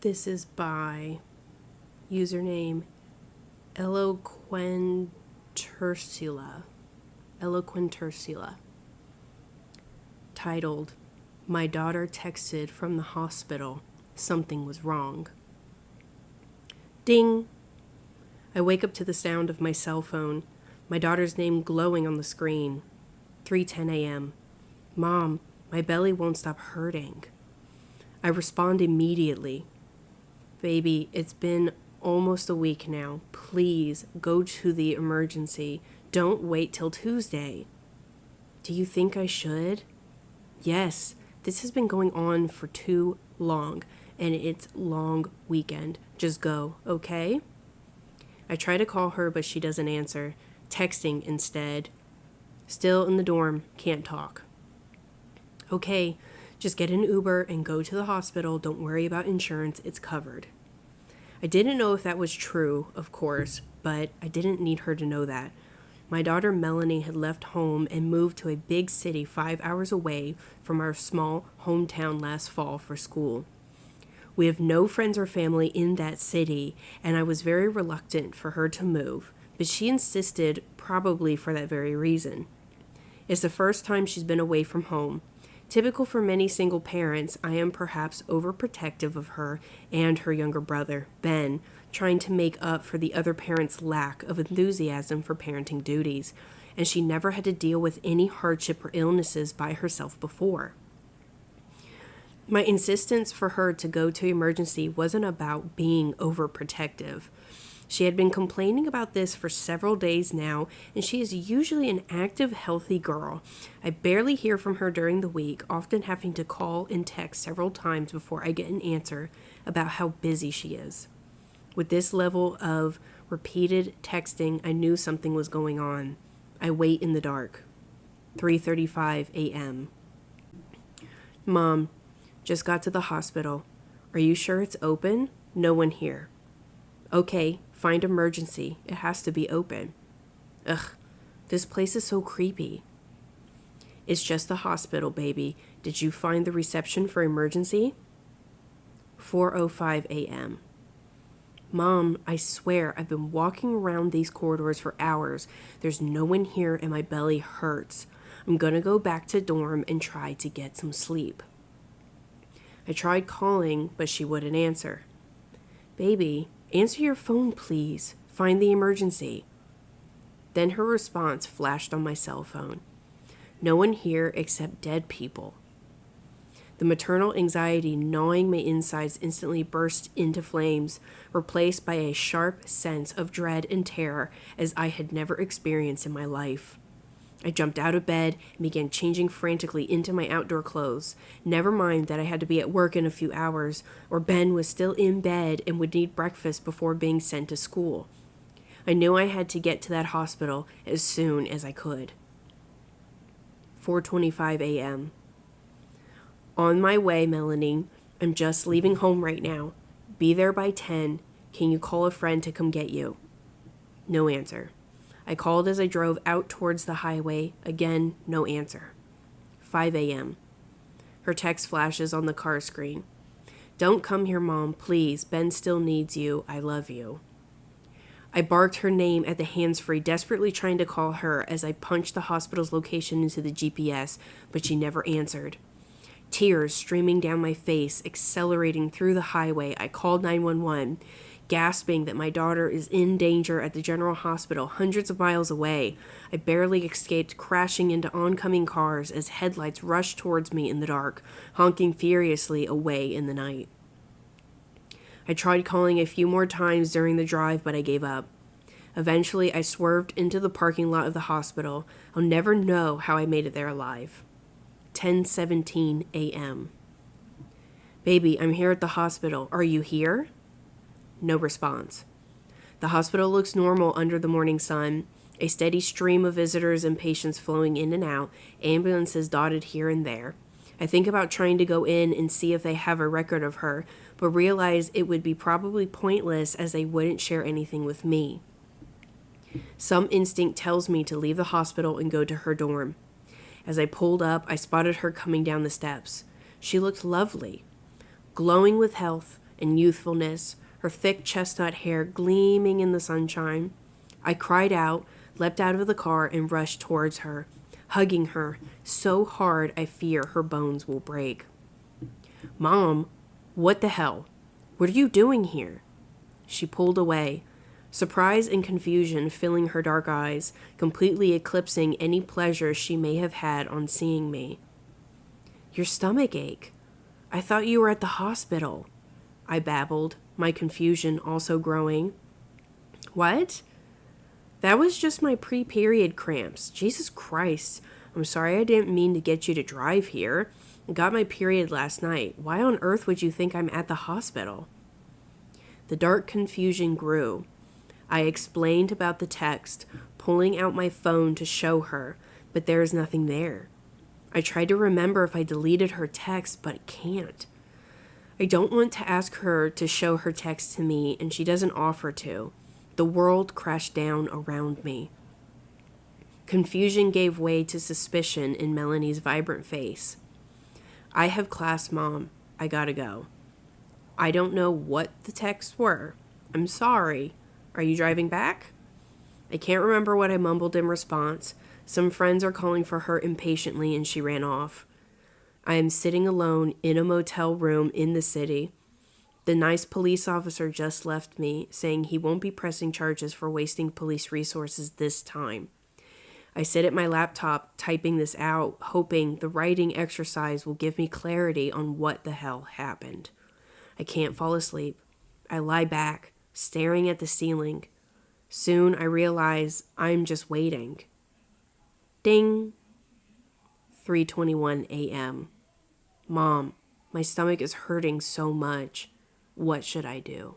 This is by username Eloquentursula. Titled, My daughter texted from the hospital. Something was wrong. Ding! I wake up to the sound of my cell phone, my daughter's name glowing on the screen. 3:10 a.m. Mom, my belly won't stop hurting. I respond immediately. Baby, it's been almost a week now. Please go to the emergency. Don't wait till Tuesday. Do you think I should? Yes, this has been going on for too long, and it's long weekend. Just go, okay? I try to call her, but she doesn't answer. Texting instead. Still in the dorm, can't talk. Okay, just get an Uber and go to the hospital. Don't worry about insurance, it's covered. I didn't know if that was true, of course, but I didn't need her to know that. My daughter Melanie had left home and moved to a big city 5 hours away from our small hometown last fall for school. We have no friends or family in that city, and I was very reluctant for her to move, but she insisted, probably for that very reason. It's the first time she's been away from home. Typical for many single parents, I am perhaps overprotective of her and her younger brother, Ben, trying to make up for the other parent's lack of enthusiasm for parenting duties, and she never had to deal with any hardship or illnesses by herself before. My insistence for her to go to emergency wasn't about being overprotective. She had been complaining about this for several days now, and she is usually an active, healthy girl. I barely hear from her during the week, often having to call and text several times before I get an answer about how busy she is. With this level of repeated texting, I knew something was going on. I wait in the dark. 3:35 a.m. Mom, just got to the hospital. Are you sure it's open? No one here. Okay, find emergency. It has to be open. Ugh, this place is so creepy. It's just the hospital, baby. Did you find the reception for emergency? 4:05 a.m. Mom, I swear I've been walking around these corridors for hours. There's no one here and my belly hurts. I'm gonna go back to dorm and try to get some sleep. I tried calling, but she wouldn't answer. Baby, answer your phone, please. Find the emergency. Then her response flashed on my cell phone. No one here except dead people. The maternal anxiety gnawing my insides instantly burst into flames, replaced by a sharp sense of dread and terror as I had never experienced in my life. I jumped out of bed and began changing frantically into my outdoor clothes. Never mind that I had to be at work in a few hours, or Ben was still in bed and would need breakfast before being sent to school. I knew I had to get to that hospital as soon as I could. 4:25 a.m. On my way, Melanie. I'm just leaving home right now. Be there by 10. Can you call a friend to come get you? No answer. I called as I drove out towards the highway. Again, no answer. 5 a.m. Her text flashes on the car screen. Don't come here, Mom, please. Ben still needs you. I love you. I barked her name at the hands-free, desperately trying to call her as I punched the hospital's location into the GPS, but she never answered. Tears streaming down my face, accelerating through the highway, I called 911, gasping that my daughter is in danger at the general hospital hundreds of miles away. I barely escaped crashing into oncoming cars as headlights rushed towards me in the dark, honking furiously away in the night. I tried calling a few more times during the drive, but I gave up. Eventually, I swerved into the parking lot of the hospital. I'll never know how I made it there alive. 10:17 a.m. Baby, I'm here at the hospital. Are you here? No response. The hospital looks normal under the morning sun. A steady stream of visitors and patients flowing in and out, ambulances dotted here and there. I think about trying to go in and see if they have a record of her, but realize it would be probably pointless as they wouldn't share anything with me. Some instinct tells me to leave the hospital and go to her dorm. As I pulled up, I spotted her coming down the steps. She looked lovely, glowing with health and youthfulness, her thick chestnut hair gleaming in the sunshine. I cried out, leapt out of the car, and rushed towards her, hugging her so hard I fear her bones will break. Mom, what the hell? What are you doing here? She pulled away, surprise and confusion filling her dark eyes, completely eclipsing any pleasure she may have had on seeing me. Your stomach ache. I thought you were at the hospital, I babbled, my confusion also growing. What? That was just my pre-period cramps. Jesus Christ. I'm sorry I didn't mean to get you to drive here. I got my period last night. Why on earth would you think I'm at the hospital? The dark confusion grew. I explained about the text, pulling out my phone to show her, but there is nothing there. I tried to remember if I deleted her text, but can't. I don't want to ask her to show her text to me, and she doesn't offer to. The world crashed down around me. Confusion gave way to suspicion in Melanie's vibrant face. I have class, Mom. I gotta go. I don't know what the texts were. I'm sorry. Are you driving back? I can't remember what I mumbled in response. Some friends are calling for her impatiently, and she ran off. I am sitting alone in a motel room in the city. The nice police officer just left me, saying he won't be pressing charges for wasting police resources this time. I sit at my laptop typing this out, hoping the writing exercise will give me clarity on what the hell happened. I can't fall asleep. I lie back, staring at the ceiling. Soon I realize I'm just waiting. Ding. 3:21 a.m. Mom, my stomach is hurting so much. What should I do?